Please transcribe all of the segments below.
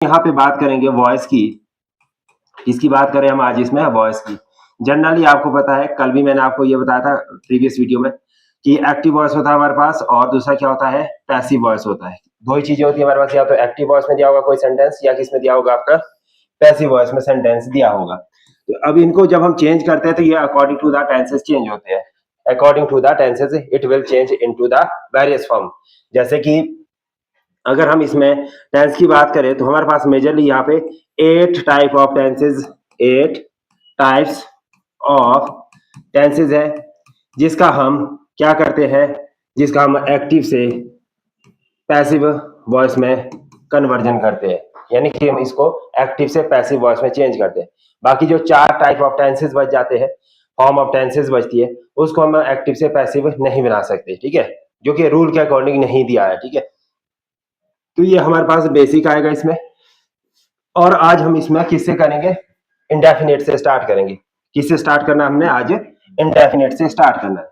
यहाँ पे बात करेंगे वॉइस की। किसकी बात करें हम आज इसमें? वॉइस की। जनरली आपको पता है, कल भी मैंने आपको ये बताया था प्रीवियस वीडियो में कि एक्टिव वॉइस होता है हमारे पास और दूसरा क्या होता है? पैसिव वॉइस होता है। दो ही चीजें होती है हमारे पास, या तो एक्टिव वॉइस में दिया होगा कोई सेंटेंस या किस में दिया होगा आपका पैसिव वॉइस में सेंटेंस दिया होगा। तो अब इनको जब हम चेंज करते हैं तो ये according to the tenses change होते हैं। According to the tenses it will change into the various form. जैसे कि अगर हम इसमें टेंस की बात करें तो हमारे पास मेजरली यहाँ पे 8 type of tenses, 8 types of tenses है, जिसका हम क्या करते हैं, जिसका हम एक्टिव से पैसिव वॉइस में कन्वर्जन करते हैं, यानी कि हम इसको एक्टिव से पैसिव वॉइस में चेंज करते हैं। बाकी जो 4 टाइप ऑफ टेंसेस बच जाते हैं, फॉर्म ऑफ टेंसेस बचती है, उसको हम एक्टिव से पैसिव नहीं बना सकते, ठीक है, जो कि रूल के अकॉर्डिंग नहीं दिया है, ठीक है। तो ये हमारे पास बेसिक आएगा इसमें। और आज हम इसमें किससे करेंगे? इंडेफिनिट से स्टार्ट करेंगे। किससे स्टार्ट करना है हमने आज? इंडेफिनिट से स्टार्ट करना है।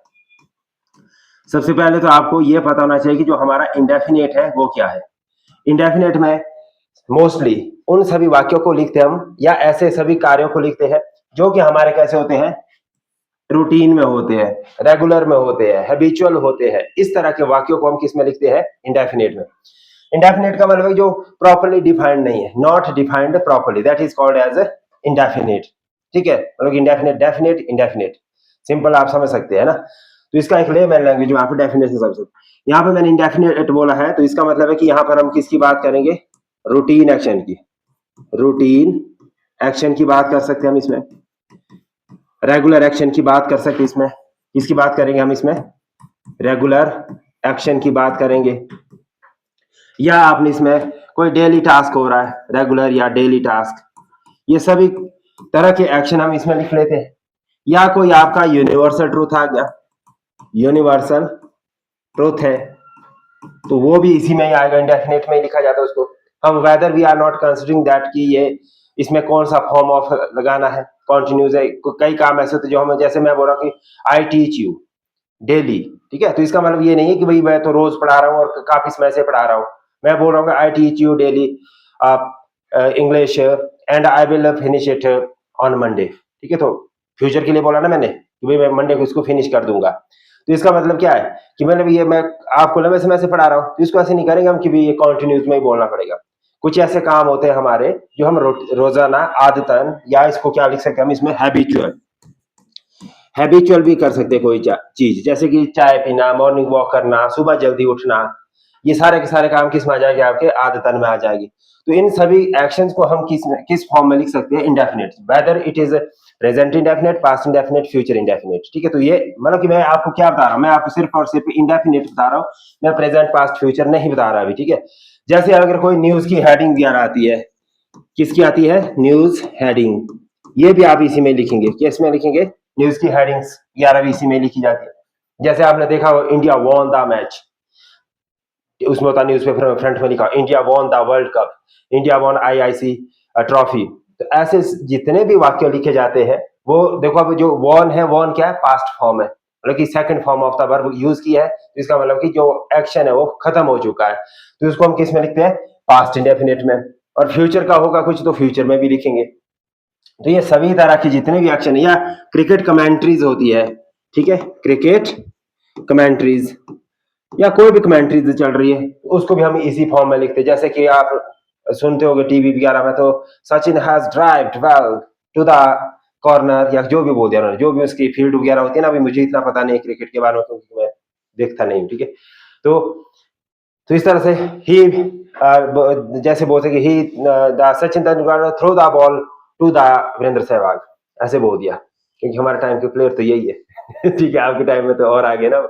सबसे पहले तो आपको ये पता होना चाहिए कि जो हमारा इंडेफिनिट है वो क्या है। इंडेफिनिट में मोस्टली उन सभी वाक्यों को लिखते हैं हम, या ऐसे सभी कार्यों को लिखते हैं जो कि हमारे कैसे होते हैं? रूटीन में होते हैं, रेगुलर में होते हैं, हैबिचुअल होते हैं। इस तरह के वाक्यों को हम किस में लिखते हैं? इंडेफिनिट में। इंडेफिनिट का मतलब जो प्रॉपर्ली डिफाइंड नहीं है, not defined properly, that is called as indefinite, ठीक है। मतलब इंडेफिनिट, डेफिनिट, इंडेफिनिट, सिंपल आप समझ सकते हैं ना। तो इसका एक लेमैन लैंग्वेज में आप डेफिनेशन समझ सकते। यहाँ पे मैंने इंडेफिनिट बोला है तो इसका मतलब है कि यहाँ पर हम किसकी बात करेंगे? रूटीन एक्शन की। रूटीन एक्शन की बात कर सकते हैं हम इसमें, रेगुलर एक्शन की बात कर सकते हैं इसमें। किसकी बात करेंगे हम इसमें? रेगुलर एक्शन की बात करेंगे। या आपने इसमें कोई डेली टास्क हो रहा है, रेगुलर या डेली टास्क, ये सभी तरह के एक्शन हम इसमें लिख लेते हैं। या कोई आपका यूनिवर्सल ट्रूथ आ गया, यूनिवर्सल ट्रूथ है तो वो भी इसी में ही आएगा, इंडेफिनिट में ही लिखा जाता है उसको। हम whether we are not considering that कि ये इसमें कौन सा फॉर्म ऑफ लगाना है, कॉन्टिन्यूस है। कई काम ऐसे होते जो हम, जैसे मैं बोल रहा हूँ कि आई टीच यू डेली, ठीक है, तो इसका मतलब ये नहीं है कि भाई मैं तो रोज पढ़ा रहा हूँ और काफी समय से पढ़ा रहा हूँ। मैं बोल रहा हूँ I teach you daily English and I will finish it on Monday, ठीक है। तो फ्यूचर के लिए बोला ना मैंने कि भाई मैं मंडे को इसको फिनिश कर दूंगा। तो इसका मतलब क्या है कि मतलब ये मैं आपको लंबे समय से पढ़ा रहा हूँ, तो इसको ऐसे नहीं करेंगे हम कि भाई ये कॉन्टिन्यूस में ही बोलना पड़ेगा। कुछ ऐसे काम होते हैं हमारे जो हम रोजाना आदतन, या इसको क्या लिख सकते हैं हम इसमें? हैबिचुअल। हैबिचुअल भी कर सकते हैं कोई चीज, जैसे कि चाय पीना, मॉर्निंग वॉक करना, सुबह जल्दी उठना, ये सारे के सारे काम किस में आ जाएंगे? आपके आदतन में आ जाएगी। तो इन सभी एक्शंस को हम किस फॉर्म में लिख सकते हैं? Indefinite, whether it is present indefinite, past indefinite, future indefinite, ठीक है। तो ये मतलब कि मैं आपको क्या बता रहा हूँ, मैं आपको सिर्फ और सिर्फ इंडेफिनिट बता रहा हूँ, मैं प्रेजेंट पास्ट फ्यूचर नहीं बता रहा अभी, ठीक है। जैसे अगर कोई न्यूज की हेडिंग वगैरह आती है, किसकी आती है? न्यूज हेडिंग, ये भी आप इसी में लिखेंगे। किस में लिखेंगे? न्यूज की हेडिंग्स 11वीं इसी में लिखी जाती है। जैसे आपने देखा हो इंडिया वॉन द मैच, उसमें होता न्यूज़पेपर में फ्रंट में लिखा India won the world cup, India won IIC trophy. तो ऐसे जितने भी वाक्य लिखे जाते हैं वो देखो, अब जो वॉन है, वॉन क्या है? पास्ट फॉर्म है, मतलब कि second form of the verb use किया है, तो इसका मतलब कि जो एक्शन है वो खत्म हो चुका है, तो उसको हम किस में लिखते हैं? पास्ट इंडेफिनिट में। और फ्यूचर का होगा कुछ तो फ्यूचर में भी लिखेंगे। तो ये सभी तरह की जितने भी एक्शन है, या क्रिकेट कमेंट्रीज होती है, ठीक है, क्रिकेट कमेंट्रीज या कोई भी कमेंट्रीज चल रही है, उसको भी हम इसी फॉर्म में लिखते हैं। जैसे कि आप सुनते होंगे टीवी वगैरह में, तो Sachin has drived well to the corner, या जो भी बोल दिया उन्होंने, जो भी उसकी फील्ड वगैरह होती है ना, अभी मुझे इतना पता नहीं क्रिकेट के बारे में क्योंकि मैं देखता नहीं हूँ, ठीक है। तो इस तरह से ही जैसे बोलते कि he the Sachin Tendulkar throw the ball to the Virender Sehwag, ऐसे बोल दिया, क्योंकि हमारे टाइम के प्लेयर तो यही है ठीक है। आपके टाइम में तो और आगे ना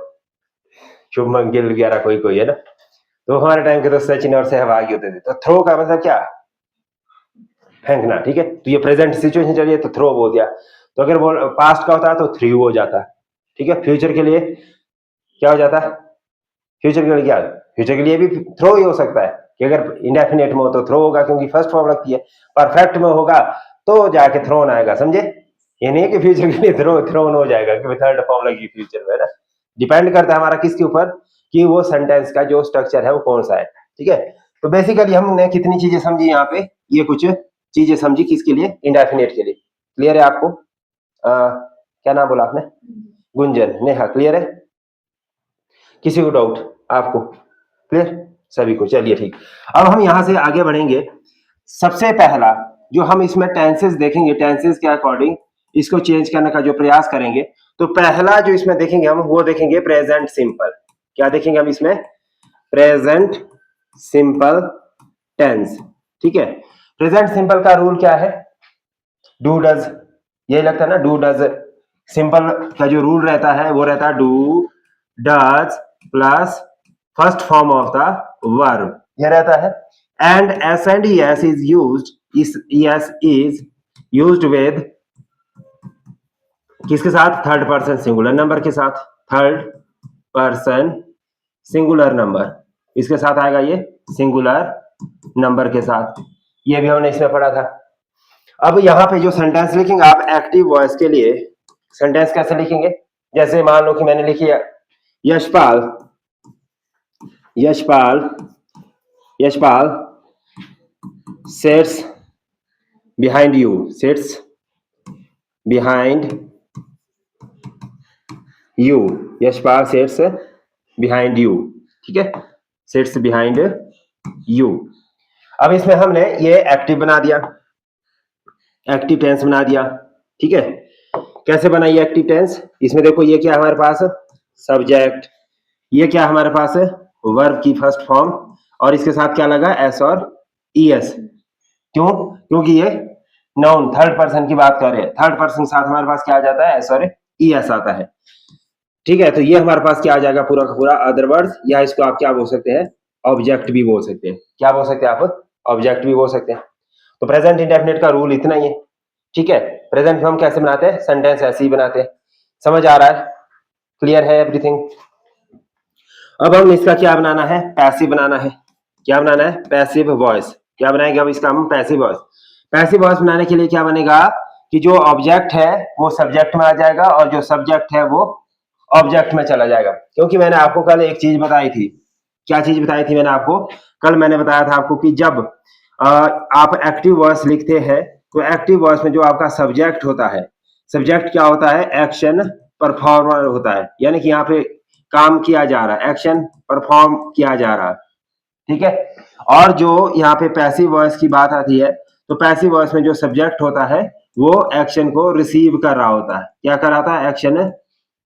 शुभमन गिल वगैरह कोई कोई है ना, तो हमारे टाइम के तो सचिन और सहवाग ही होते थे। तो थ्रो का मतलब क्या? फेंकना, ठीक है। तो ये प्रेजेंट सिचुएशन चल रही है तो थ्रो बोल दिया। तो अगर वो पास्ट का होता है तो थ्रू हो जाता, ठीक है। फ्यूचर के लिए क्या हो जाता? फ्यूचर के लिए क्या? फ्यूचर के लिए भी थ्रो ही हो सकता है कि अगर इंडेफिनेट में हो तो थ्रो होगा, क्योंकि फर्स्ट फॉर्म लगती है। परफेक्ट में होगा तो जाके थ्रोन आएगा, समझे? ये नहीं है कि फ्यूचर के लिए थ्रोन हो जाएगा कि थर्ड फॉर्म लगी फ्यूचर में, ना। डिपेंड करता है हमारा किसके ऊपर, कि वो सेंटेंस का जो स्ट्रक्चर है वो कौन सा है, ठीक है। तो बेसिकली हमने कितनी चीजें समझी यहाँ पे, ये कुछ चीजें समझी किसके लिए, इंडेफिनिट के लिए। क्लियर है आपको? क्या नाम बोला आपने? गुंजन, नेहा, क्लियर है? किसी को डाउट? आपको क्लियर सभी को? चलिए ठीक। अब हम यहां से आगे बढ़ेंगे। सबसे पहला जो हम इसमें टेंसेस देखेंगे, टेंसेस के अकॉर्डिंग इसको चेंज करने का जो प्रयास करेंगे, तो पहला जो इसमें देखेंगे हम वो देखेंगे प्रेजेंट सिंपल। क्या देखेंगे हम इसमें? Present simple tense. ठीक है, प्रेजेंट सिंपल का रूल क्या है? डू डज, यही लगता है ना, डू डज। सिंपल का जो रूल रहता है वो रहता है do does plus first form of the verb, ये रहता है। And S and S is used, इस एस इज यूज्ड विद किसके साथ? थर्ड पर्सन सिंगुलर नंबर के साथ। थर्ड पर्सन सिंगुलर नंबर, इसके साथ आएगा ये सिंगुलर नंबर के साथ। ये भी हमने इसमें पढ़ा था। अब यहाँ पे जो सेंटेंस लिखेंगे आप एक्टिव वॉइस के लिए, सेंटेंस कैसे लिखेंगे? जैसे मान लो कि मैंने लिखी है Yashpal, Yashpal, Yashpal sits behind you, sits behind you, Yashpal sits behind you. ठीक है, सिट्स बिहाइंड यू। अब इसमें हमने ये एक्टिव बना दिया, एक्टिव टेंस बना दिया। ठीक है, कैसे बनाइए एक्टिव टेंस? इसमें देखो ये क्या हमारे पास? सब्जेक्ट। ये क्या हमारे पास है? वर्ब की फर्स्ट फॉर्म, और इसके साथ क्या लगा? एस और ईएस। क्यों? क्योंकि ये नाउन थर्ड पर्सन की बात कर रहे हैं, थर्ड पर्सन के साथ हमारे पास क्या आ जाता है? एस और ईएस आता है। ठीक है, तो ये हमारे पास क्या आ जाएगा पूरा का पूरा अदर वर्ड्स, या इसको आप क्या बोल सकते हैं? ऑब्जेक्ट भी बोल सकते हैं। क्या बोल सकते हैं आप? ऑब्जेक्ट भी बोल सकते हैं। तो प्रेजेंट इंडेफिनिट का रूल इतना ही है। ठीक है, प्रेजेंट में हम कैसे बनाते हैं? सेंटेंस ऐसे ही बनाते हैं। समझ आ रहा है? क्लियर है एवरीथिंग? अब हम इसका क्या बनाना है? पैसिव बनाना है। क्या बनाना है? Passive voice. क्या बनाएंगे अब इसका हम? Passive voice. पैसिव वॉइस बनाने के लिए क्या बनेगा कि जो ऑब्जेक्ट है वो सब्जेक्ट में आ जाएगा, और जो सब्जेक्ट है वो ऑब्जेक्ट में चला जाएगा। क्योंकि मैंने आपको कल एक चीज बताई थी। क्या चीज बताई थी मैंने आपको? कल मैंने बताया था आपको कि जब आप एक्टिव वॉइस लिखते हैं तो एक्टिव वॉइस में जो आपका सब्जेक्ट होता है, सब्जेक्ट क्या होता है? एक्शन परफॉर्मर होता है। यानी कि यहाँ पे काम किया जा रहा है, एक्शन परफॉर्म किया जा रहा है। ठीक है, और जो यहाँ पे पैसिव वॉइस की बात आती है, तो पैसिव वॉइस में जो सब्जेक्ट होता है वो एक्शन को रिसीव कर रहा होता है। क्या कर रहा था? एक्शन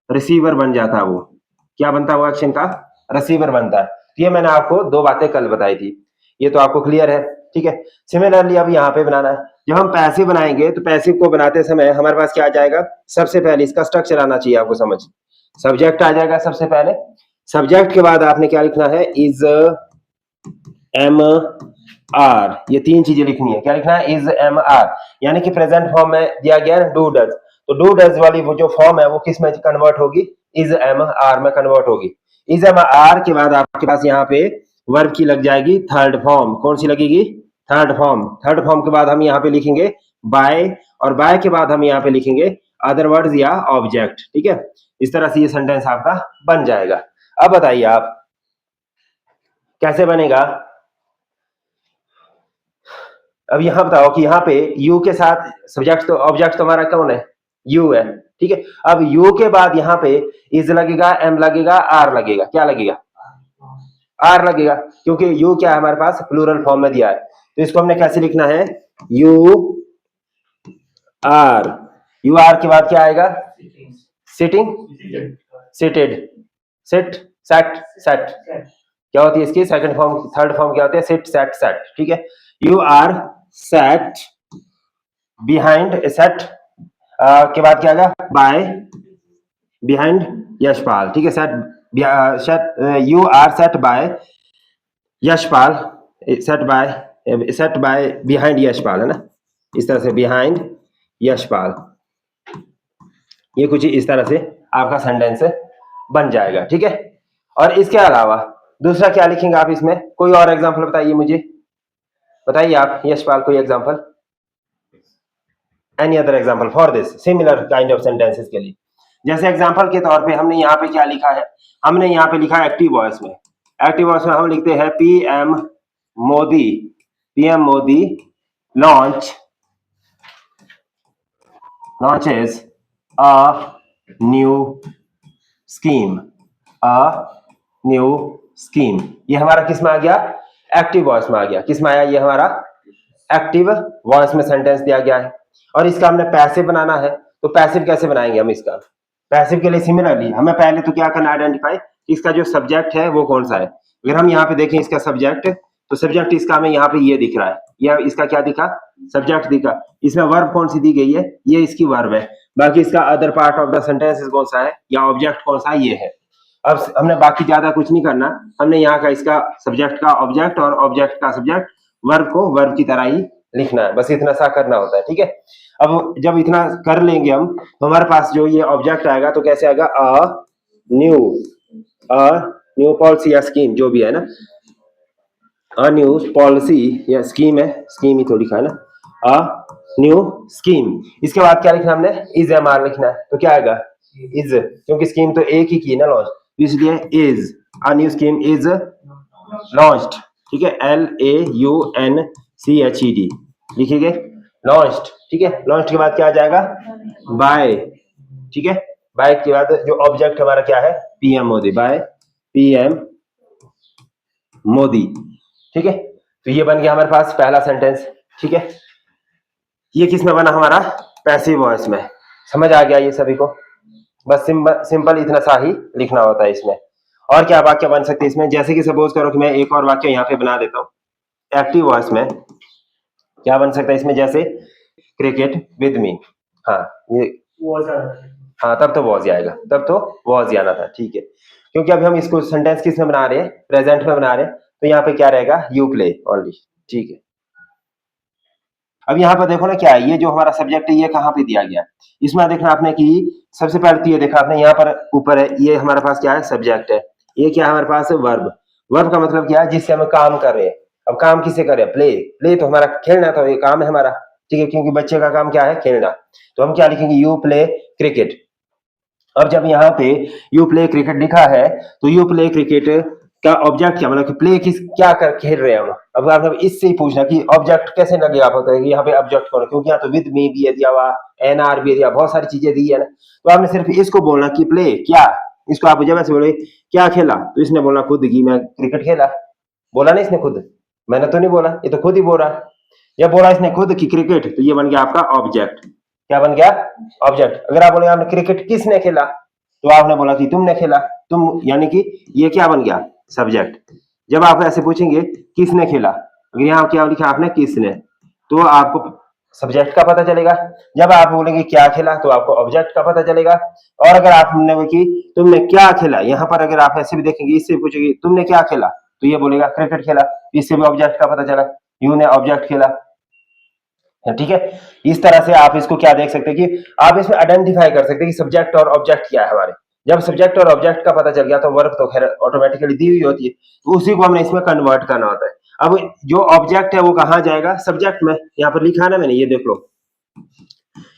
रिसीवर बन जाता है। वो क्या बनता है? वो एक्शन का रिसीवर बनता है। ये मैंने आपको दो बातें कल बताई थी, ये तो आपको क्लियर है। ठीक है, सिमिलरली अब यहाँ पे बनाना है। जब हम पैसिव बनाएंगे तो पैसिव को बनाते समय हमारे पास क्या आ जाएगा? सबसे पहले इसका स्ट्रक्चर आना चाहिए आपको समझ। सब्जेक्ट आ जाएगा सबसे पहले, सब्जेक्ट के बाद आपने क्या लिखना है? इज एम आर, ये तीन चीजें लिखनी है। क्या लिखना है? इज एम आर, यानी कि प्रेजेंट फॉर्म में दिया गया है डू डज, तो डू डज वाली वो जो फॉर्म है वो किस में कन्वर्ट होगी? इज एम आर में कन्वर्ट होगी। इज एम आर के बाद आपके पास यहाँ पे वर्ब की लग जाएगी थर्ड फॉर्म। कौन सी लगेगी? Third form. थर्ड फॉर्म के बाद हम यहाँ पे लिखेंगे बाय, और बाय के बाद हम यहाँ पे लिखेंगे अदर वर्ड्स या ऑब्जेक्ट। ठीक है, इस तरह से ये सेंटेंस आपका बन जाएगा। अब बताइए आप कैसे बनेगा? अब यहां बताओ कि यहाँ पे यू के साथ सब्जेक्ट, तो ऑब्जेक्ट तो हमारा कौन है? यू है। ठीक है, अब यू के बाद यहाँ पे इज लगेगा, एम लगेगा, आर लगेगा। क्या लगेगा? आर लगेगा, क्योंकि यू क्या है हमारे पास? प्लूरल फॉर्म में दिया है। तो इसको हमने कैसे लिखना है? You are. यू आर के बाद क्या आएगा? Sitting, seated, sit, sat, sat. क्या होती है इसकी सेकंड फॉर्म? थर्ड फॉर्म क्या होती है? Sit, sat, sat. ठीक है, you are sat behind, sat के बाद क्या आएगा? By behind Yashpal. ठीक है, sat you are sat by Yashpal, sat by behind Yashpal, है ना? इस तरह से बिहाइंड यशपाल, ये कुछ इस तरह से आपका सेंटेंस बन जाएगा। ठीक है, और इसके अलावा दूसरा क्या लिखेंगे आप इसमें? कोई और एग्जांपल बताइए मुझे, बताइए आप यशपाल कोई example, any other example for this similar kind of sentences के लिए। जैसे एग्जांपल के तौर पे हमने यहाँ पे क्या लिखा है? हमने यहाँ पे लिखा है एक्टिव वॉइस में, एक्टिव वॉइस में हम लिखते हैं P M Modi, PM Modi launches a new scheme, a new scheme। ये हमारा किस में आ गया? एक्टिव वॉइस में आ गया। किस में आया? ये हमारा एक्टिव वॉइस में सेंटेंस दिया गया है और इसका हमने पैसिव बनाना है। तो पैसिव कैसे बनाएंगे हम इसका? पैसिव के लिए सिमिलरली हमें पहले तो क्या करना, आइडेंटिफाई इसका जो सब्जेक्ट है वो कौन सा है। अगर हम यहाँ पे देखें इसका सब्जेक्ट, तो सब्जेक्ट इसका हमें यहाँ पे ये दिख रहा है, यह इसका क्या दिखा? सब्जेक्ट दिखा। इसमें वर्ब कौन सी दी गई है? ये इसकी वर्ब है। बाकी इसका other part of the sentence कौन सा है या ऑब्जेक्ट कौन सा है? ये है। अब हमने बाकी ज्यादा कुछ नहीं करना, हमने यहाँ का इसका सब्जेक्ट का ऑब्जेक्ट और ऑब्जेक्ट का सब्जेक्ट, वर्ब को वर्ब की तरह ही लिखना है, बस इतना सा करना होता है। ठीक है, अब जब इतना कर लेंगे हम तो हमारे पास जो ये ऑब्जेक्ट आएगा तो कैसे आएगा? न्यू पॉलिसी या स्कीम जो भी है ना, अ न्यू पॉलिसी या स्कीम है, स्कीम ही तो लिखा है ना, अ न्यू स्कीम। इसके बाद क्या लिखना हमने? इज एम आर लिखना है। तो क्या आएगा? इज, क्योंकि स्कीम तो एक ही की ना लॉन्च, इसलिए is, a new scheme is launched. ठीक है, LAUNCHED लिखिए, लॉन्च्ड। ठीक है, लॉन्च के बाद क्या आ जाएगा? बाय। ठीक है, बाय के बाद जो ऑब्जेक्ट हमारा क्या है? PM Modi, by PM Modi. ठीक है, तो ये बन गया हमारे पास पहला सेंटेंस। ठीक है, ये किस में बना? हमारा पैसिव वॉइस में। समझ आ गया ये सभी को? बस सिंपल इतना सा ही लिखना होता है इसमें। और क्या वाक्य बन सकते हैं इसमें? जैसे कि सपोज करो कि मैं एक और वाक्य यहाँ पे बना देता हूँ एक्टिव वॉइस में। क्या बन सकता है इसमें? जैसे क्रिकेट विद मी। हाँ, ये हाँ, तब तो वॉज आएगा, तब तो वॉज आना था। ठीक है, क्योंकि अभी हम इसको सेंटेंस किस में बना रहे हैं? प्रेजेंट में बना रहे हैं, तो यहाँ पे क्या रहेगा? You play only. ठीक है, अब यहाँ पर देखो ना क्या है, ये जो हमारा सब्जेक्ट है ये कहाँ पे दिया गया? इसमें देखना आपने कि सबसे पहले तो ये देखा आपने यहाँ पर ऊपर है, ये हमारे पास क्या है? सब्जेक्ट है। ये क्या है हमारे पास? वर्ब। वर्ब का मतलब क्या है? जिससे हम काम कर रहे हैं। अब काम किससे कर रहे हैं? प्ले। प्ले तो हमारा खेलना, तो ये काम है हमारा। ठीक है, क्योंकि बच्चे का काम क्या है? खेलना। तो हम क्या लिखेंगे? You play cricket. अब जब यहाँ पे यू प्ले क्रिकेट लिखा है तो यू प्ले क्रिकेट का ऑब्जेक्ट क्या, मतलब प्ले किस क्या कर खेल रहे हैं हम। अब आप इससे ही पूछना कि ऑब्जेक्ट कैसे लगे आप होता है कि यहाँ पे ऑब्जेक्ट कौन है, क्योंकि यहाँ तो विद मी भी है दिया हुआ, एनआर भी दिया, बहुत सारी चीजें दी है ना। तो आपने सिर्फ इसको बोलना कि प्ले क्या। इसको आप जब ऐसे बोले क्या खेला, तो इसने बोलना खुद की मैं क्रिकेट खेला। बोला ना इसने खुद, मैंने तो नहीं बोला, ये तो खुद ही बोला। या बोला इसने खुद की क्रिकेट, तो ये बन गया आपका ऑब्जेक्ट। क्या बन गया? ऑब्जेक्ट। अगर आप बोले आपने क्रिकेट किसने खेला, तो आपने बोला कि तुमने खेला, तुम, यानी कि ये क्या बन गया? सब्जेक्ट। जब आप ऐसे पूछेंगे किसने खेला, अगर यहाँ क्या लिखा आपने? किसने, तो आपको सब्जेक्ट का पता चलेगा। जब आप बोलेंगे क्या खेला, तो आपको ऑब्जेक्ट का पता चलेगा। और अगर आपने बोला कि तुमने क्या खेला, यहाँ पर अगर आप ऐसे भी देखेंगे, इससे पूछेंगे तुमने क्या खेला, तो ये बोलेगा क्रिकेट खेला, इससे भी ऑब्जेक्ट का पता चला, यू ने ऑब्जेक्ट खेला। ठीक है, इस तरह से आप इसको क्या देख सकते हैं कि आप इसमें आइडेंटिफाई कर सकते हैं कि सब्जेक्ट और ऑब्जेक्ट क्या है हमारे। जब सब्जेक्ट और ऑब्जेक्ट का पता चल गया तो वर्ब तो खैर ऑटोमेटिकली दी हुई होती है, तो उसी को हमने इसमें कन्वर्ट करना होता है। अब जो ऑब्जेक्ट है वो कहाँ जाएगा? सब्जेक्ट में। यहाँ पर लिखा है ना मैंने, ये देख लो,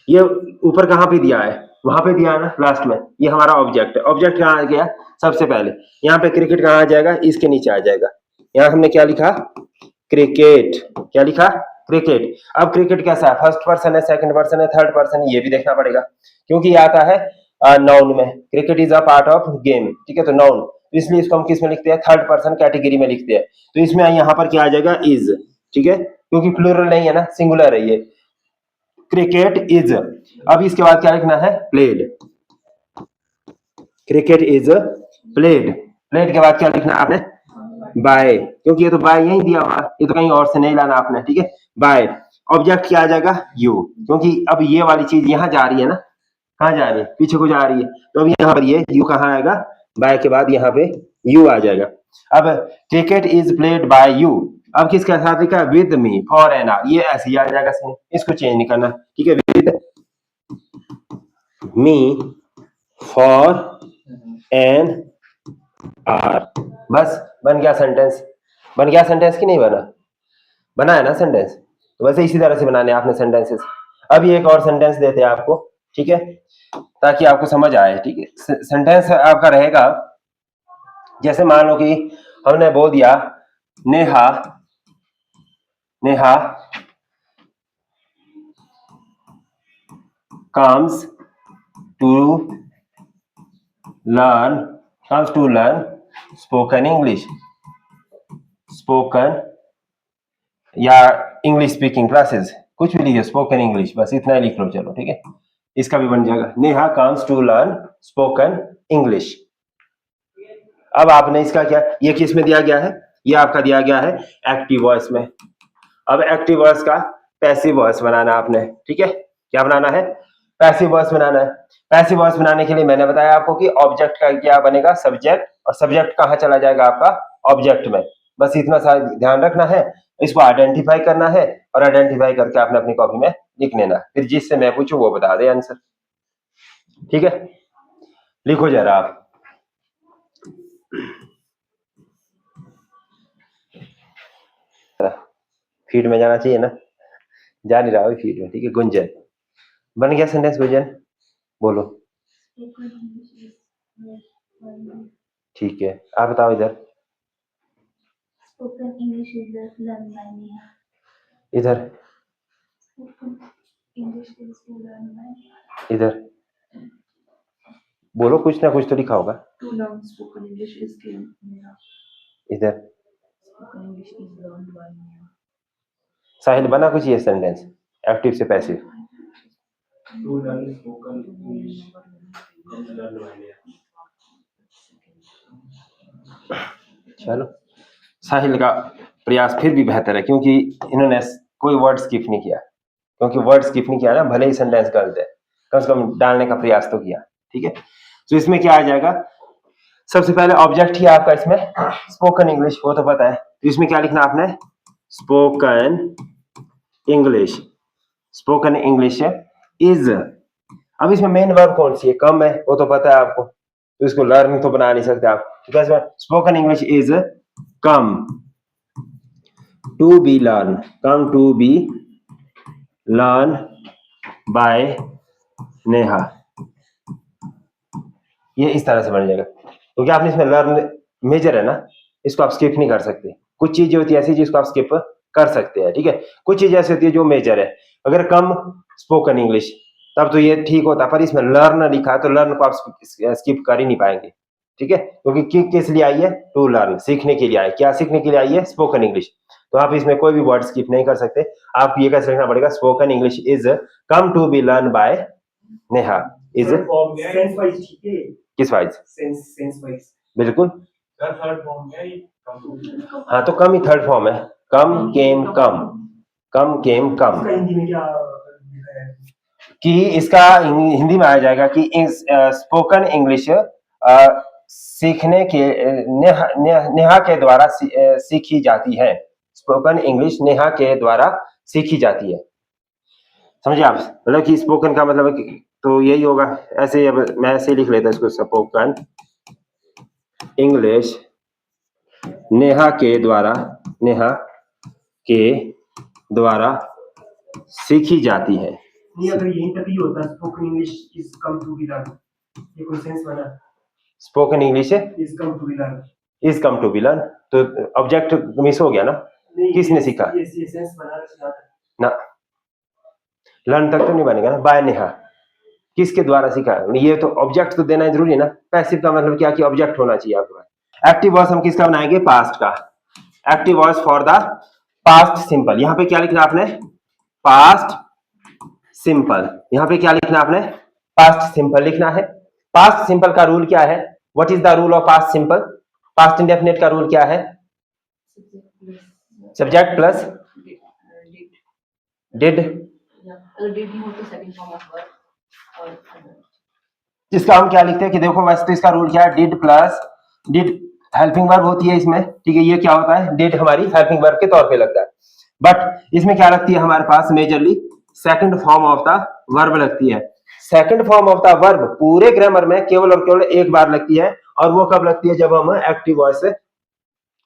ये ऊपर कहाँ पे दिया है? वहां पे दिया है ना लास्ट में, ये हमारा ऑब्जेक्ट है। ऑब्जेक्ट कहाँ आ गया? सबसे पहले यहाँ पे क्रिकेट कहाँ आ जाएगा? इसके नीचे आ जाएगा। यहाँ हमने क्या लिखा? क्रिकेट। क्या लिखा? क्रिकेट। अब क्रिकेट कैसा है? फर्स्ट पर्सन है, सेकंड पर्सन है, थर्ड पर्सन है, ये भी देखना पड़ेगा, क्योंकि ये आता है नाउन में। Cricket is a part of game. ठीक है, तो नाउन, इसलिए इसको हम किस में लिखते हैं? थर्ड पर्सन कैटेगरी में लिखते हैं। तो इसमें यहाँ पर क्या आ जाएगा? इज। ठीक है, क्योंकि प्लूरल नहीं है ना, सिंगुलर है ये। Cricket is. अब इसके बाद क्या लिखना है? Played. Cricket is played. Played के बाद क्या लिखना आपने? बाय, क्योंकि ये तो बाय यही दिया हुआ, ये तो कहीं और से नहीं लाना आपने। ठीक है, बाय। ऑब्जेक्ट क्या आ जाएगा? यू, क्योंकि अब ये वाली चीज यहाँ जा रही है ना, कहाँ जा रही है? पीछे को जा रही है, तो अब यहाँ पर ये यू कहाँ आएगा? बाय के बाद यहाँ पे यू आ जाएगा। अब cricket is played by you, अब किसके साथ लिखा? With me for an hour, ये ऐसे ही आ जाएगा, इसको चेंज नहीं करना। ठीक है, with me for N R, बस बन गया सेंटेंस। बन गया सेंटेंस कि नहीं बना? बना है ना सेंटेंस। तो वैसे इसी तरह से बनाने आपने सेंटेंसेस। अब ये एक और सेंटेंस देते हैं आपको, ठीक है, ताकि आपको समझ आए। ठीक है, सेंटेंस आपका रहेगा, जैसे मान लो कि हमने बोल दिया Neha Neha comes to learn spoken English, spoken या इंग्लिश स्पीकिंग क्लासेस, कुछ भी लिखिए, स्पोकन इंग्लिश, बस इतना ही लिख लो, चलो ठीक है, इसका भी बन जाएगा। Neha comes to learn spoken English. अब आपने इसका क्या, ये किस में दिया गया है, ये आपका दिया गया है एक्टिव वॉइस में। अब एक्टिव वॉइस का पैसिव वॉइस बनाना आपने, ठीक है, क्या बनाना है, पैसिव वॉइस बनाना है। पैसिव वॉइस बनाने के लिए मैंने बताया आपको कि ऑब्जेक्ट का क्या बनेगा, सब्जेक्ट, और सब्जेक्ट कहाँ चला जाएगा आपका, ऑब्जेक्ट में। बस इतना सा ध्यान रखना है, इसको आइडेंटिफाई करना है, और आइडेंटिफाई करके आपने अपनी कॉपी में लिख लेना, फिर जिससे मैं पूछूं वो बता दे आंसर, ठीक है। लिखो जरा आप, फीड में जाना चाहिए ना, जा नहीं रहा फीड में, ठीक है। गुंजन, बन गया सेंटेंस, गुंजन बोलो, ठीक है। आप बताओ इधर, Spoken English is learned by Neha. इधर, Spoken English is learned by Neha. इधर बोलो, कुछ ना कुछ तो लिखा होगा। To learn spoken English is Neha. इधर Spoken English is learned by Neha. साहिल बना कुछ ये सेंटेंस एक्टिव से passive. To learn spoken English is learned by Neha. चलो, साहिल का प्रयास फिर भी बेहतर है, क्योंकि इन्होंने कोई वर्ड स्किप नहीं किया, क्योंकि वर्ड स्किप नहीं किया ना, भले ही सेंटेंस गलत है, कम से कम डालने का प्रयास तो किया, ठीक है। तो इसमें क्या आ जाएगा, सबसे पहले ऑब्जेक्ट ही आपका इसमें स्पोकन इंग्लिश, वो तो पता है, तो इसमें क्या लिखना आपने, spoken English, spoken English is. अब इसमें मेन वर्ब कौन सी है, कम है, वो तो पता है आपको, तो इसको लर्न तो बना नहीं सकते आप, spoken English is come to be learn, come to be learn by Neha, ये इस तरह से बन जाएगा, क्योंकि आपने इसमें लर्न मेजर है ना, इसको आप स्किप नहीं कर सकते। कुछ चीजें होती है ऐसी जिसको आप स्किप कर सकते हैं, ठीक है, कुछ चीजें ऐसी होती है जो मेजर है। अगर कम स्पोकन इंग्लिश तब तो ये ठीक होता, पर इसमें लर्न लिखा है तो लर्न को आप स्किप कर ही नहीं पाएंगे, ठीक है, क्योंकि किस लिए आई है, टू लर्न, सीखने के लिए आई, क्या सीखने के लिए आई है, स्पोकन इंग्लिश, तो आप इसमें कोई भी वर्ड स्किप नहीं कर सकते। आपको ये कैसे लिखना पड़ेगा, spoken English is come to be learn by Neha, is sense wise, ठीक है, किस वाइज, सेंस वाइज बिल्कुल, थर्ड फॉर्म है, हाँ तो कम ही थर्ड फॉर्म है, कम केम कम, कम केम कम, इसका हिंदी में क्या है, कि इसका हिंदी में आ जाएगा कि स्पोकन इंग्लिश सीखने के नेहा के द्वारा सीखी जाती है, स्पोकन इंग्लिश नेहा के द्वारा सीखी जाती है, समझे आप, मतलब कि स्पोकन का मतलब है तो यही होगा, ऐसे अब मैं ऐसे लिख लेता इसको, स्पोकन इंग्लिश नेहा के द्वारा सीखी जाती है। नहीं अगर यहीं तक ही होता, spoken English is come to be learn, ये कोई सेंस बना, spoken English is come to be learn, is come to be learn, तो ऑब्जेक्ट मिस हो गया ना, किसने सीखा, ये सेंस बना ना, लर्न तक तो नहीं बनेगा ना, बाय नेहा, किसके द्वारा सीखा, ये तो ऑब्जेक्ट तो देना जरूरी है ना, पैसिव का मतलब क्या कि ऑब्जेक्ट होना चाहिए आपके पास। एक्टिव वॉइस हम किसका बनाएंगे, पास्ट का, active voice for the past simple, यहाँ पे क्या लिखना आपने, पास्ट सिंपल, यहाँ पे क्या लिखना आपने, पास्ट सिंपल लिखना है। पास्ट सिंपल का रूल क्या है, what is the rule of past simple, past indefinite का रूल क्या है, सब्जेक्ट प्लस डिड, जिसका हम क्या लिखते हैं कि देखो वैसे तो इसका रूल क्या है, did plus did helping verb होती है इसमें, ठीक है, ये क्या होता है, डिड हमारी हेल्पिंग वर्ब के तौर पे लगता है, बट इसमें क्या लगती है हमारे पास, majorly second form of the verb लगती है। Second form of the verb पूरे ग्रामर में केवल और केवल एक बार लगती है, और वो कब लगती है, जब हम एक्टिव वॉइस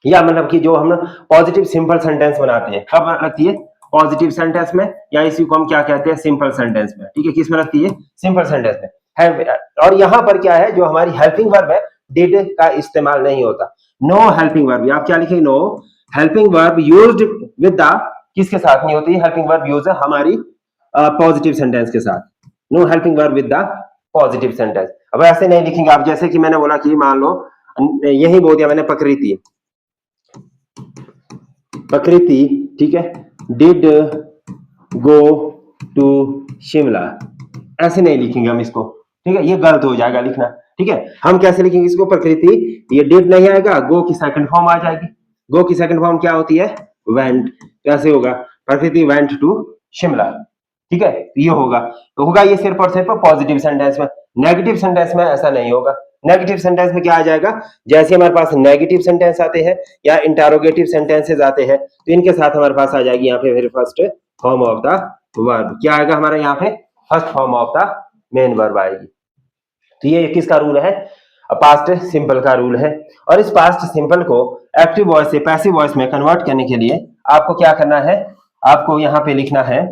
या मतलब कि जो हम पॉजिटिव सिंपल सेंटेंस बनाते हैं, कब लगती है, पॉजिटिव सेंटेंस में, या इसी को हम क्या कहते हैं, सिंपल सेंटेंस में, ठीक है, किस में लगती है, सिंपल सेंटेंस में है। और यहाँ पर क्या है, जो हमारी हेल्पिंग वर्ब है, डिड का इस्तेमाल नहीं होता, नो हेल्पिंग वर्ब, आप क्या लिखेंगे, no helping verb used with the किसके साथ नहीं होती? हेल्पिंग वर्ब यूज हमारी पॉजिटिव सेंटेंस के साथ। No helping verb with the positive sentence. अब ऐसे नहीं लिखेंगे आप, जैसे कि मैंने बोला कि मान लो यही बोल दिया मैंने प्रकृति, प्रकृति, ठीक है, डिड गो टू शिमला, ऐसे नहीं लिखेंगे हम इसको, ठीक है, ये गलत हो जाएगा लिखना, ठीक है। हम कैसे लिखेंगे इसको? प्रकृति, ये डिड नहीं आएगा, गो की सेकंड फॉर्म आ जाएगी। गो की सेकंड फॉर्म क्या होती है? वेंट। कैसे होगा? प्रकृति वेंट टू शिमला, ठीक है, ये होगा। तो होगा ये सिर्फ और सिर्फ पॉजिटिव सेंटेंस में। नेगेटिव सेंटेंस में ऐसा नहीं होगा। नेगेटिव सेंटेंस में क्या आ जाएगा? जैसे हमारे पास नेगेटिव सेंटेंस आते हैं या इंटरोगेटिव सेंटेंसेस आते हैं, तो इनके साथ हमारे पास आ जाएगी यहाँ पे फिर first form of the verb. क्या आएगा हमारा यहाँ पे? First form of the main verb आएगी। तो ये किसका रूल है? पास्ट सिंपल का रूल है। और इस पास्ट सिंपल को एक्टिव वॉइस से पैसिव वॉइस में कन्वर्ट करने के लिए आपको क्या करना है? आपको यहाँ पे लिखना है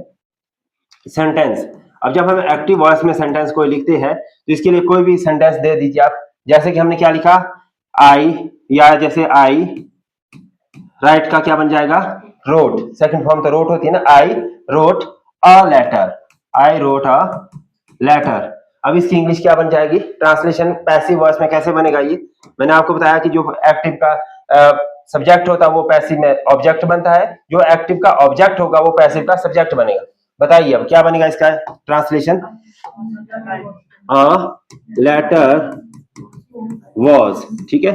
सेंटेंस। अब जब हम एक्टिव वॉइस में सेंटेंस को लिखते हैं तो इसके लिए कोई भी सेंटेंस दे दीजिए आप। जैसे कि हमने क्या लिखा? आई, या जैसे आई राइट का क्या बन जाएगा? रोट। सेकंड फॉर्म तो रोट होती है ना। I wrote a letter, I wrote a letter. अब इसकी इंग्लिश क्या बन जाएगी? ट्रांसलेशन पैसिव वॉइस में कैसे बनेगा? ये मैंने आपको बताया कि जो एक्टिव का सब्जेक्ट होता है वो पैसिव में ऑब्जेक्ट बनता है, जो एक्टिव का ऑब्जेक्ट होगा वो पैसिव का सब्जेक्ट बनेगा। बताइए अब क्या बनेगा इसका ट्रांसलेशन? अ लेटर वॉज, ठीक है,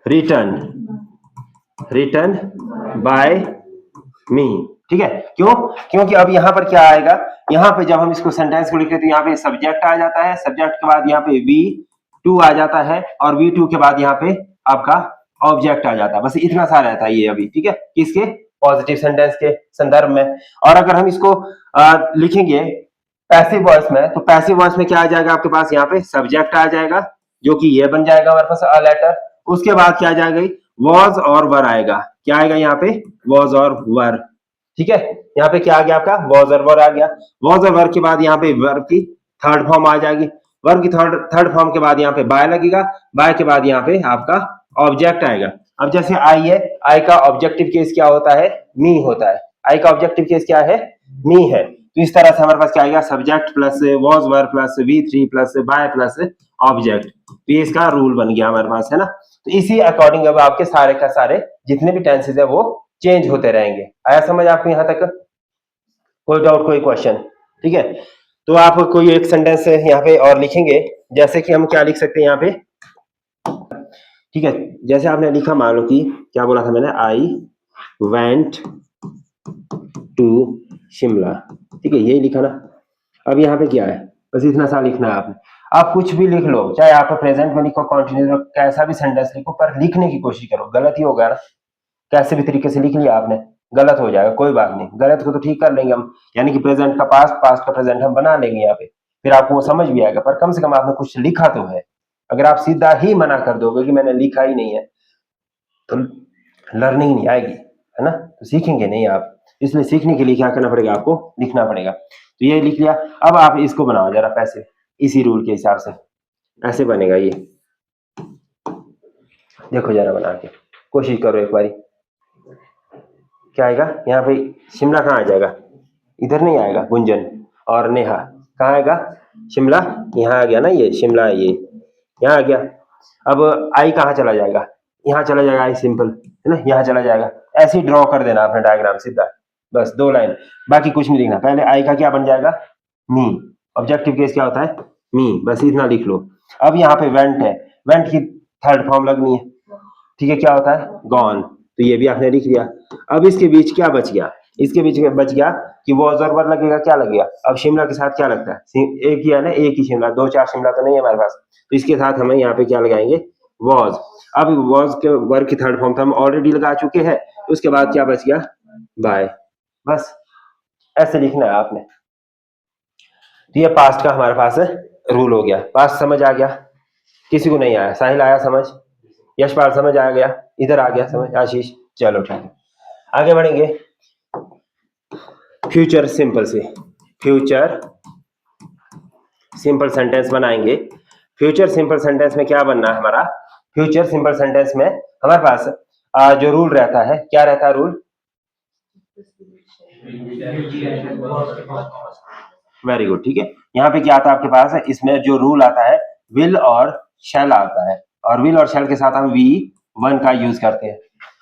रिटर्न बाय मी, ठीक है। क्यों? क्योंकि अब यहाँ पर क्या आएगा? यहाँ पे जब हम इसको सेंटेंस को लिखते हैं तो यहाँ पे सब्जेक्ट आ जाता है, सब्जेक्ट के बाद यहाँ पे V2 आ जाता है, और V2 के बाद यहाँ पे आपका ऑब्जेक्ट आ जाता है। बस इतना सा रहता है ये अभी, ठीक है, किसके? पॉजिटिव सेंटेंस के संदर्भ में। और अगर हम इसको लिखेंगे पैसिव वॉइस में, तो पैसिव वॉइस में क्या आ जाएगा आपके पास? यहाँ पे सब्जेक्ट आ जाएगा जो कि ये बन जाएगा हमारे पास अ लेटर। उसके बाद क्या आ जाएगा? वॉज और वर आएगा। क्या आएगा यहाँ पे? वॉज और वर, ठीक है। यहाँ पे क्या आ गया आपका? वॉज और वर आ गया। वॉज और वर के बाद यहाँ पे वर्ब की थर्ड फॉर्म आ जाएगी। वर्ब की थर्ड फॉर्म के बाद यहाँ पे बाय लगेगा। बाय के बाद यहाँ पे आपका ऑब्जेक्ट आएगा। अब जैसे आई है, आई का ऑब्जेक्टिव केस क्या होता है? मी होता है। आई का ऑब्जेक्टिव केस क्या है? मी है। तो इस तरह से हमारे पास क्या आएगा? Subject plus was were plus V3 plus by plus object. तो ये इसका रूल बन गया हमारे पास, है ना। तो इसी अकॉर्डिंग अब आपके सारे का सारे जितने भी टेंसेज है वो चेंज होते रहेंगे। आया समझ आपको यहाँ तक? कोई डाउट, कोई क्वेश्चन? ठीक है, तो आप कोई एक सेंटेंस यहाँ पे और लिखेंगे। जैसे कि हम क्या लिख सकते हैं यहाँ पे? ठीक है, जैसे आपने लिखा, मान लो कि क्या बोला था मैंने? आई वेंट टू शिमला, ठीक है, यही लिखा ना। अब यहाँ पे क्या है? बस इतना सा लिखना है आपने। आप कुछ भी लिख लो, चाहे आप प्रेजेंट में लिखो, कॉन्टिन्यूस, कैसा भी सेंटेंस लिखो, पर लिखने की कोशिश करो। गलत ही होगा ना, कैसे भी तरीके से लिख लिया आपने, गलत हो जाएगा, कोई बात नहीं, गलत को तो ठीक कर लेंगे हम, यानी कि प्रेजेंट का पास्ट, पास्ट का प्रेजेंट हम बना लेंगे यहाँ पे, फिर आपको वो समझ भी आएगा। पर कम से कम आपने कुछ लिखा तो है। अगर आप सीधा ही मना कर दोगे कि मैंने लिखा ही नहीं है, तो लर्निंग नहीं आएगी, है ना, तो सीखेंगे नहीं आप। इसलिए सीखने के लिए क्या करना पड़ेगा? आपको लिखना पड़ेगा। तो ये लिख लिया। अब आप इसको बनाओ जरा पैसे, इसी रूल के हिसाब से ऐसे बनेगा ये। देखो जरा बना के कोशिश करो एक बारी। क्या आएगा यहाँ पे? शिमला कहाँ आ जाएगा? इधर नहीं आएगा। गुंजन और नेहा कहाँ आएगा? शिमला यहाँ आ गया ना, ये शिमला है, ये यहाँ आ गया। अब आई कहाँ चला जाएगा? यहाँ चला जाएगा। आई सिंपल है ना, यहाँ चला जाएगा। ऐसे ही ड्रॉ कर देना अपना डायग्राम सीधा, बस 2 लाइन, बाकी कुछ नहीं लिखना। पहले आई का क्या बन जाएगा? मी। ऑब्जेक्टिव केस क्या होता है? मी, बस इतना लिख लो। अब यहाँ पे वेंट है, वेंट की थर्ड फॉर्म लगनी है, ठीक है, क्या होता है? गॉन। तो ये भी आपने लिख लिया। अब इसके बीच क्या बच गया? इसके बीच में बच गया कि वॉज और वर लगेगा। क्या लगेगा? अब शिमला के साथ क्या लगता है? एक ही है ना, एक ही शिमला, 2-4 शिमला तो नहीं है हमारे पास। तो इसके साथ हमें यहाँ पे क्या लगाएंगे? वॉज। अब वॉज के वर्ब की थर्ड फॉर्म तो हम ऑलरेडी लगा चुके हैं। उसके बाद क्या बच गया? बाय। बस ऐसे लिखना है आपने। तो ये पास्ट का हमारे पास रूल हो गया। पास्ट समझ आ गया? किसी को नहीं आया? साहिल आया समझ? यशपाल समझ आ गया? इधर आ गया समझ? आशीष? चलो ठीक है, आगे बढ़ेंगे। फ्यूचर सिंपल से फ्यूचर सिंपल सेंटेंस बनाएंगे। फ्यूचर सिंपल सेंटेंस में क्या बनना है हमारा? फ्यूचर सिंपल सेंटेंस में हमारे पास जो रूल रहता है, क्या रहता है रूल? वेरी गुड, ठीक है। यहाँ पे क्या आता है आपके पास है, इसमें जो रूल आता है विल और शैल आता है, और विल और शैल के साथ हम V1 का यूज करते हैं।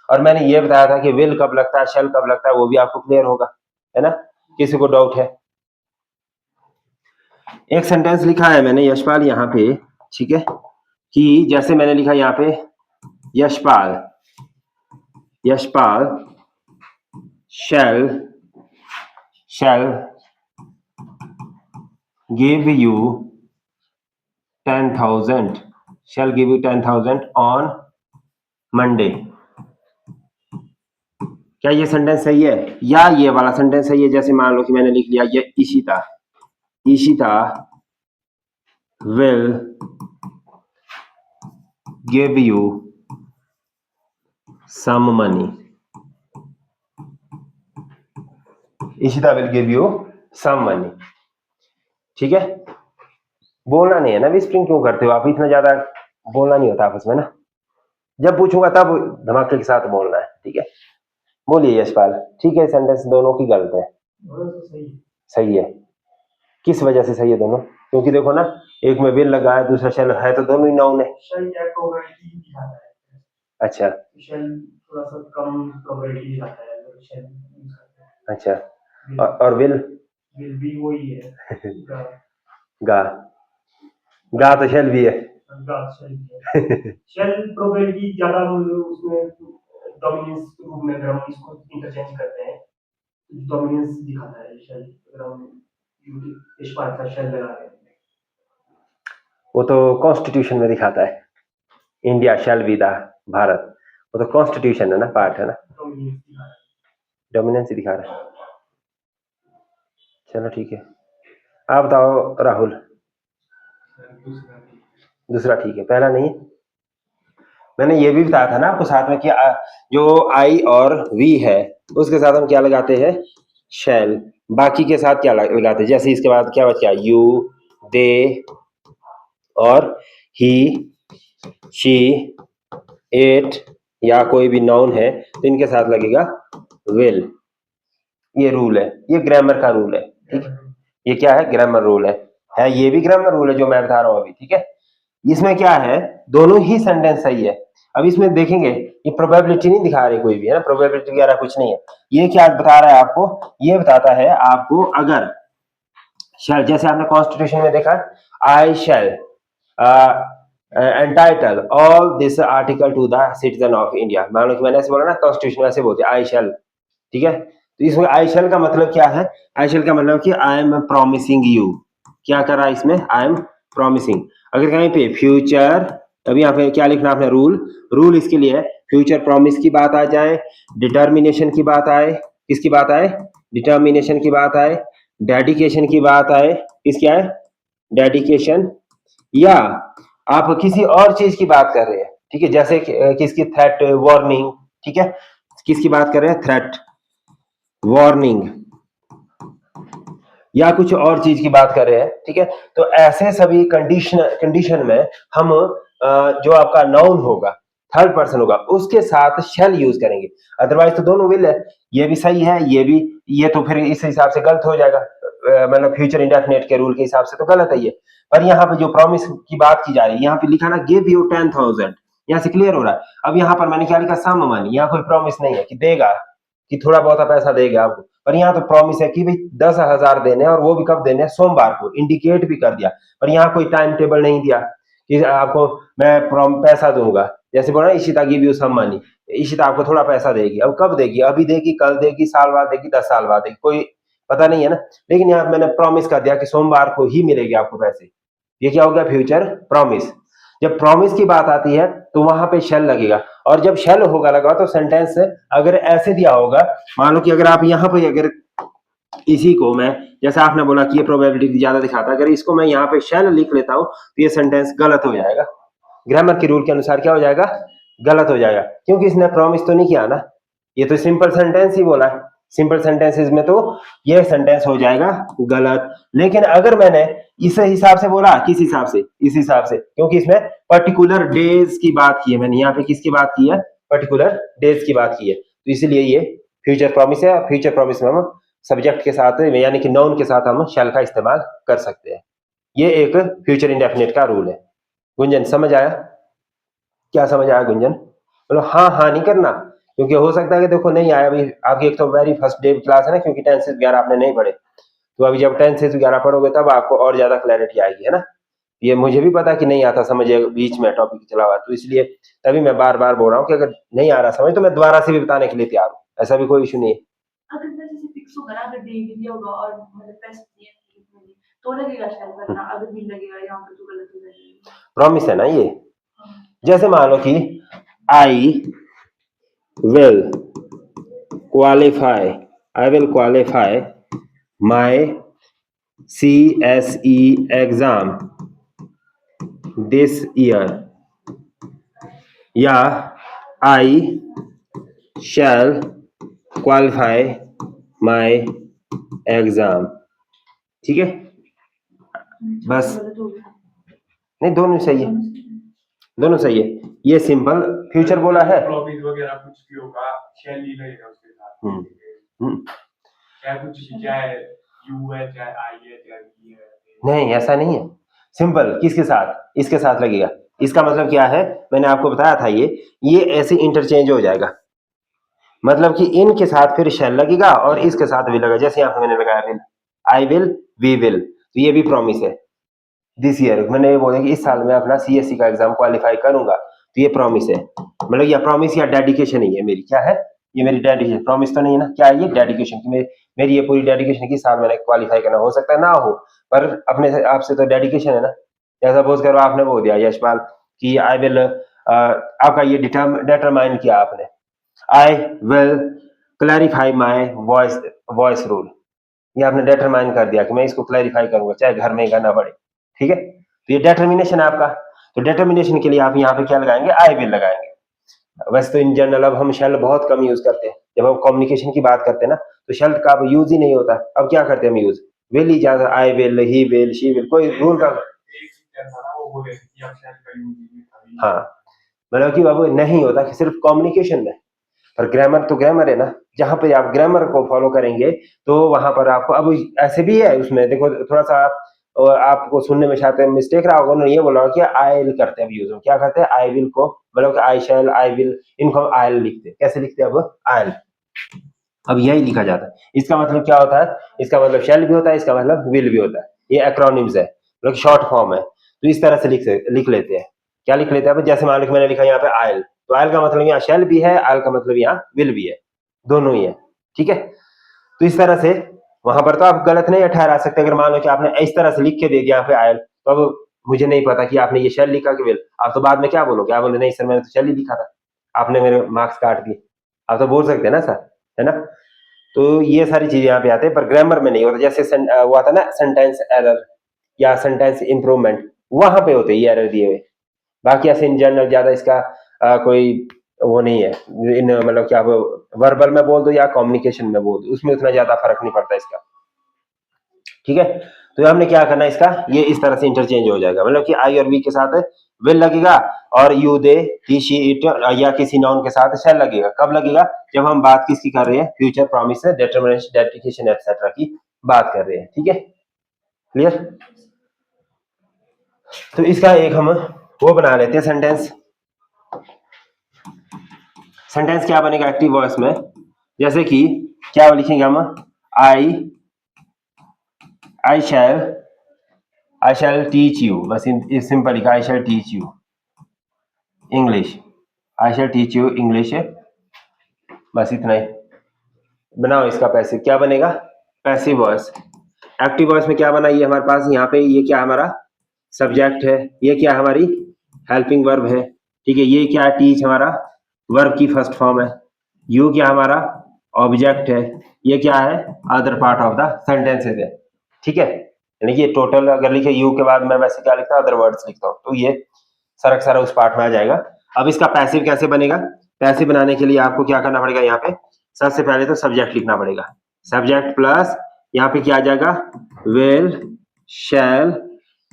और मैंने ये बताया था कि विल कब लगता है, शैल कब लगता है, वो भी आपको क्लियर होगा, है ना। किसी को डाउट है? एक सेंटेंस लिखा है मैंने यशपाल यहाँ पे, ठीक है, कि जैसे मैंने लिखा यहाँ पे Yashpal shall give you 10,000 on Monday। क्या ये सेंटेंस सही है, या ये वाला सेंटेंस सही है? जैसे मान लो कि मैंने लिख लिया ये ईशिता will give you some money। Ishita will give you some money, ठीक है। बोलना नहीं है ना, विस्परिंग क्यों करते हो आप? इतना ज्यादा बोलना नहीं होता आपस में ना, जब पूछूंगा तब धमाके के साथ बोलना है, ठीक है। बोलिए यशपाल, ठीक है। सेंटेंस दोनों की गलत है। सही है। किस वजह से सही है दोनों? क्योंकि देखो ना, एक में विल लगा है, दूसरा शेल है, तो दोनों ही नाउन है। अच्छा, थोड़ा सा कम प्रोबेबिलिटी दिखाता है अगर शेल यूज करते हैं। अच्छा, और विल भी वही है। गा तो शेल भी है। शेल प्रोबेबिलिटी ज्यादा, उसमें डोमिनेंस रूप में अगर हम इसको इंटरचेंज करते हैं, डोमिनेंस दिखाता है शेल। अगर हम इस पार्ट का शेल लगा रहे हैं, वो तो कॉन्स्टिट्यूशन में दिखाता है, India shall be the Bharat, वो तो कॉन्स्टिट्यूशन है ना, पार्ट है ना, डोमिनेंस ही दिखा रहा है। चलो ठीक है, आप बताओ राहुल। दूसरा ठीक है, पहला नहीं। मैंने ये भी बताया था ना आपको साथ में कि जो आई और वी है उसके साथ हम क्या लगाते हैं, शैल। बाकी के साथ क्या लगाते हैं, जैसे इसके बाद क्या बच गया, यू, दे और ही, शी, इट, या कोई भी नाउन है तो इनके साथ लगेगा विल। ये रूल है, ये ग्रामर का रूल है, ठीक है। ये क्या है, ग्रामर रूल है ये भी ग्रामर रूल है जो मैं बता रहा हूं अभी, ठीक है। इसमें क्या है, दोनों ही सेंटेंस सही है। अब इसमें देखेंगे ये प्रोबेबिलिटी नहीं दिखा रही कोई भी, है ना, प्रोबेबिलिटी वगैरह कुछ नहीं है। ये क्या बता रहा है आपको, ये बताता है आपको अगर शैल, जैसे आपने कॉन्स्टिट्यूशन में देखा, I shall entitle all this article to the citizen of India. मान लो कि मैंने ऐसे बोला ना, कॉन्स्टिट्यूशन में ऐसे बोलते आई शैल, ठीक है। तो इसमें आई शैल का मतलब क्या है, आई शैल का मतलब कि आई एम प्रॉमिसिंग यू। क्या कर रहा है इसमें, आई एम प्रॉमिसिंग। अगर कहीं पे फ्यूचर, तभी यहाँ पे क्या लिखना आपने, रूल इसके लिए फ्यूचर प्रॉमिस की बात आ जाए, डिटर्मिनेशन की बात आए, किसकी बात आए, डिटर्मिनेशन की बात आए, डेडिकेशन की बात आए, किसकी आए, डेडिकेशन, या आप किसी और चीज की बात कर रहे हैं, ठीक है, जैसे किसकी, थ्रेट, वार्निंग, ठीक है, किसकी बात कर रहे हैं, थ्रेट, वार्निंग, या कुछ और चीज की बात कर रहे हैं, ठीक है। तो ऐसे सभी कंडीशन में हम जो आपका नाउन होगा, थर्ड पर्सन होगा, उसके साथ शैल यूज करेंगे। अदरवाइज तो दोनों विल है, ये भी सही है, ये भी, ये तो फिर इस हिसाब से गलत हो जाएगा, मतलब फ्यूचर इंडेफिनिट के रूल के हिसाब से तो गलत है ये। पर यहाँ पे जो प्रॉमिस की बात की जा रही है, यहाँ पे लिखा ना गिव यू 10,000, यहाँ से क्लियर हो रहा है। अब यहाँ पर मैंने क्या लिखा, सम मनी, यहाँ कोई प्रॉमिस नहीं है कि देगा, कि थोड़ा बहुत पैसा देगा आपको, पर यहाँ तो प्रॉमिस है कि भाई 10,000 देने, और वो भी कब देने, सोमवार को, इंडिकेट भी कर दिया। पर यहाँ कोई टाइम टेबल नहीं दिया कि आपको मैं पैसा दूंगा। जैसे बोला Ishita give you some money, Ishita आपको थोड़ा पैसा देगी, अब कब देगी, अभी देगी, कल देगी, साल बाद देगी, 10 साल बाद देगी, कोई पता नहीं है ना। लेकिन यहाँ मैंने प्रॉमिस कर दिया कि सोमवार को ही मिलेगी आपको पैसे, ये क्या हो गया, फ्यूचर प्रॉमिस। जब प्रॉमिस की बात आती है तो वहां पे शेल लगेगा, और जब शेल होगा लगा तो सेंटेंस अगर ऐसे दिया होगा, मान लो कि अगर आप यहाँ पे, अगर इसी को मैं, जैसे आपने बोला कि ये प्रोबेबिलिटी ज्यादा दिखाता है, अगर इसको मैं यहाँ पे शेल लिख लेता हूं तो ये सेंटेंस गलत हो जाएगा, ग्रामर के रूल के अनुसार क्या हो जाएगा, गलत हो जाएगा, क्योंकि इसने प्रॉमिस तो नहीं किया ना, ये तो सिंपल सेंटेंस ही बोला है। सिंपल सेंटेंसेस में तो ये सेंटेंस हो जाएगा गलत। लेकिन अगर मैंने इस हिसाब से बोला, किस हिसाब से, इस हिसाब से, क्योंकि इसमें पर्टिकुलर डेज की बात की है मैंने, यहाँ पे किसकी बात की है, पर्टिकुलर डेज की बात की है, तो इसलिए ये फ्यूचर प्रॉमिस है। फ्यूचर प्रॉमिस में हम सब्जेक्ट के साथ यानी कि नाउन के साथ हम शैल का इस्तेमाल कर सकते हैं। ये एक फ्यूचर इंडेफिनिट का रूल है। गुंजन समझ आया? क्या समझ आया गुंजन? बोलो हाँ हाँ नहीं करना, क्योंकि हो सकता है कि देखो नहीं आया अभी आपकी एक तो वेरी फर्स्ट डे क्लास है ना, क्योंकि टेंसेस वगैरह आपने नहीं पढ़े, तो अभी जब टेंसेस वगैरह पढ़ोगे तब आपको और ज्यादा क्लैरिटी आएगी, है ना। ये मुझे भी पता कि नहीं आता समझ बीच में टॉपिक चला हुआ, तो इसलिए तभी मैं बार बार बोल रहा हूँ कि अगर नहीं आ रहा समझ तो मैं दोबारा से भी बताने के लिए तैयार हूँ, ऐसा भी कोई इशू नहीं है। अगर जैसे फिक्स होगा ना, अगर डे भी दिया होगा और मतलब पेस्ट दिए नहीं, तो लगेगा शायद करना, अगर भी लगेगा यहाँ पे तो गलत हो जाएगा। प्रॉमिस है ना ये। जैसे मान लो कि I will qualify my CSE exam this year, या आई शैल क्वालिफाई माई एग्जाम। ठीक है, बस नहीं दोनों सही है, दोनों सही है। ये सिंपल फ्यूचर बोला है, प्रॉमिस वगैरह कुछ भी होगा शैल ही लगेगा उसके साथ। चाहे कुछ चाहे यू है चाहे आई है चाहे वी है, नहीं ऐसा नहीं है। सिंपल किसके साथ? इसके साथ लगेगा। इसका मतलब क्या है, मैंने आपको बताया था ये ऐसे इंटरचेंज हो जाएगा, मतलब कि इनके साथ फिर शैल लगेगा और इसके साथ भी लगा, जैसे यहाँ पे मैंने लगाया will, I will, we will, तो ये भी प्रॉमिस है। दिस ईयर मैंने ये बोला कि इस साल में अपना CSE का एग्जाम क्वालिफाई करूंगा, तो ये प्रॉमिस है, मतलब या प्रॉमिस या डेडिकेशन ही है मेरी। क्या है ये? मेरी डेडिकेशन, प्रॉमिस तो नहीं है ना, क्या है ये? डेडिकेशन की मेरी ये पूरी डेडिकेशन की साल मैंने क्वालिफाई करना, हो सकता है ना हो, पर अपने आपसे तो डेडिकेशन है ना। जैसा सपोज करो आपने बोल दिया यशपाल कि आई विल, आपका ये डिटरमाइन किया आपने, I will clarify my voice rule, ये आपने डिटरमाइन कर दिया कि मैं इसको क्लैरिफाई करूंगा चाहे घर में ही करना पड़े। ठीक है, तो ये डिटर्मिनेशन है आपका। तो डिटर्मिनेशन के लिए आप यहाँ पे क्या लगाएंगे? आई विल लगाएंगे। वैसे तो इन जनरल अब हम शेल बहुत कम यूज करते हैं, जब हम कम्युनिकेशन की बात करते हैं ना तो शेल का अब यूज ही नहीं होता। अब क्या करते हैं हम यूज? विल ही ज्यादा, I will, he will, she will, कोई रूल का हाँ, मतलब कि अब नहीं होता कि सिर्फ कम्युनिकेशन में, पर ग्रामर तो ग्रामर है ना, जहां पे आप ग्रामर को फॉलो करेंगे तो वहां पर आपको अब ऐसे भी है उसमें देखो थोड़ा सा आपको सुनने में शायद मिस्टेक रहा होगा, उन्होंने ये बोला कि आई विल करते हैं, यूज क्या करते हैं? आई विल को, मतलब कि आई शैल, आई विल, इनको हम आई लिखते हैं। कैसे लिखते हैं अब? आई, अब यही लिखा जाता है। इसका मतलब क्या होता है? इसका मतलब शैल भी होता है, इसका मतलब विल भी होता है। ये एक्रोनिम्स है, मतलब शॉर्ट फॉर्म है, तो इस तरह से लिख लेते हैं। क्या लिख लेते हैं? जैसे मान लो मैंने लिखा यहाँ पे आयल, तो आयल का मतलब यहाँ शैल भी है, आयल का मतलब यहाँ विल भी है, दोनों ही है। ठीक है, तो इस तरह से वहां पर तो आप गलत नहीं ठहरा सकते। अगर मान लो कि आपने इस तरह से लिख के दे दिया यहाँ पे आयल, तो अब मुझे नहीं पता कि आपने ये शैल लिखा कि विल, आप तो बाद में क्या बोलोगे? आप बोले नहीं सर मैंने तो शैल ही लिखा था, आपने मेरे मार्क्स काट दिए, आप तो बोल सकते हैं ना सर, है ना। तो ये सारी चीजें यहाँ पे आते हैं, पर ग्रामर में नहीं होता। जैसे हुआ था ना सेंटेंस एरर या सेंटेंस इंप्रूवमेंट, वहां पे होते ये एरर दिए हुए। बाकी ऐसे इन जनरल ज्यादा इसका कोई वो नहीं है, इन मतलब क्या वर्बल में बोल दो या कम्युनिकेशन में बोल दो, उसमें उतना ज्यादा फर्क नहीं पड़ता इसका। ठीक है, तो हमने क्या करना है इसका, ये इस तरह से इंटरचेंज हो जाएगा, मतलब कि आई और वी के साथ विल लगेगा और you they he she it या किसी नाउन के साथ शैल लगेगा। कब लगेगा? जब हम बात किसकी कर रहे हैं? Future promise, determination, dedication etcetera की बात कर रहे हैं। ठीक है, क्लियर? तो इसका एक हम वो बना लेते हैं सेंटेंस। सेंटेंस क्या बनेगा एक्टिव वॉइस में? जैसे कि क्या लिखेंगे हम? आई शैल टीच यू, बस सिंपल लिखा, I shall teach you English, I shall teach you English, बस इतना ही बनाओ। इसका पैसिव क्या बनेगा? Passive voice. एक्टिव वॉइस में क्या बना? ये हमारे पास यहाँ पे ये क्या हमारा सब्जेक्ट है, ये क्या हमारी हेल्पिंग वर्ब है। ठीक है, ये क्या है? टीच हमारा वर्ब की फर्स्ट फॉर्म है, यू क्या हमारा ऑब्जेक्ट है, ये क्या है? Other part of the sentences है। ठीक है, यानी कि ये टोटल अगर लिखे यू के बाद मैं वैसे क्या लिखता हूँ? अदर वर्ड्स लिखता हूँ, तो ये सारा उस पार्ट में आ जाएगा। अब इसका पैसिव कैसे बनेगा? पैसिव बनाने के लिए आपको क्या करना पड़ेगा? यहाँ पे सबसे पहले तो सब्जेक्ट लिखना पड़ेगा, सब्जेक्ट प्लस यहाँ पे क्या आ जाएगा? विल, शैल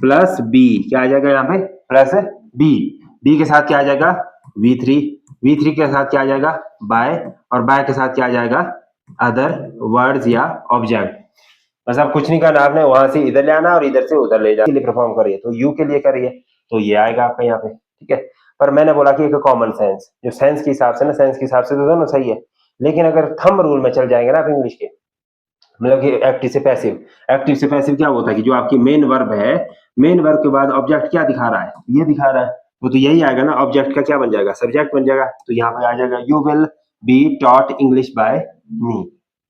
प्लस बी, क्या आ जाएगा यहाँ पे? प्लस बी, बी के साथ क्या आ जाएगा? V3, V3 के साथ क्या आ जाएगा? बाय, और बाय के साथ क्या आ जाएगा? अदर वर्ड्स या ऑब्जेक्ट। बस अब कुछ नहीं करना आपने, वहां से इधर ले आना और इधर से उधर ले जाना। के लिए परफॉर्म करिए तो यू के लिए करिए तो ये आएगा आपका यहाँ पे, ठीक है। पर मैंने बोला कि एक कॉमन सेंस, जो सेंस के हिसाब से ना, सेंस के हिसाब से तो दोनों सही है, लेकिन अगर थंब रूल में चल जाएंगे ना आप इंग्लिश के, मतलब कि एक्टिव से पैसिव, एक्टिव से पैसिव क्या होता है कि जो आपकी मेन वर्ब है, मेन वर्ब के बाद ऑब्जेक्ट क्या दिखा रहा है, ये दिखा रहा है, वो तो यही आएगा ना, ऑब्जेक्ट का क्या बन जाएगा, सब्जेक्ट बन जाएगा। तो यहाँ पे आ जाएगा you will be taught English by me,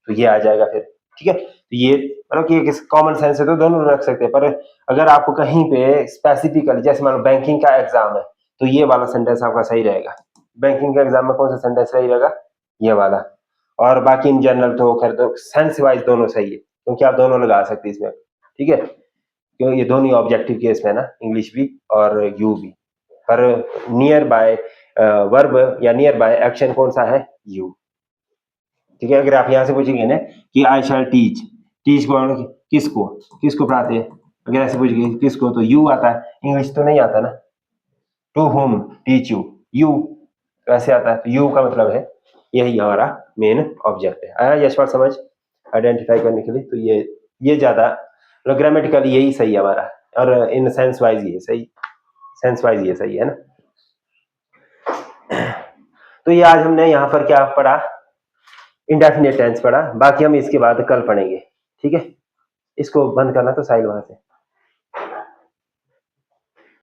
तो ये आ जाएगा फिर, ठीक है। तो ये मतलब कि कॉमन सेंस है तो दोनों रख सकते हैं, पर अगर आपको कहीं पे स्पेसिफिकली, जैसे मान लो बैंकिंग का एग्जाम है, तो ये वाला सेंटेंस आपका सही रहेगा। बैंकिंग के एग्जाम में कौन सा सेंटेंस सही रहेगा, ये वाला। और बाकी इन जनरल तो खैर तो सेंस वाइज दोनों सही है, क्योंकि आप दोनों लगा सकते हैं इसमें, ठीक है, क्योंकि ये दोनों ऑब्जेक्टिव केस में ना, इंग्लिश भी और यू भी। पर नियर बाय वर्ब या नियर बाय एक्शन कौन सा है, यू, ठीक है। अगर आप यहाँ से पूछेंगे ना कि आई शैल टीच, टीच कौन, किसको, किसको पढ़ाते हैं, अगर ऐसे पूछेंगे किसको, तो यू आता है, इंग्लिश तो नहीं आता ना, to whom teach you, you कैसे आता है, तो यू का मतलब है यही हमारा मेन ऑब्जेक्ट है। आया यशपाल समझ आइडेंटिफाई करने के लिए, तो ये ज्यादा मतलब ग्रामेटिकली यही सही है हमारा, और इन सेंस वाइज ये सही, सेंस वाइज ये सही है ना। तो ये आज हमने यहाँ पर क्या पढ़ा, इंडेफिनिट टेंस पढ़ा, बाकी हम इसके बाद कल पढ़ेंगे, ठीक है। इसको बंद करना तो साइड वहां से।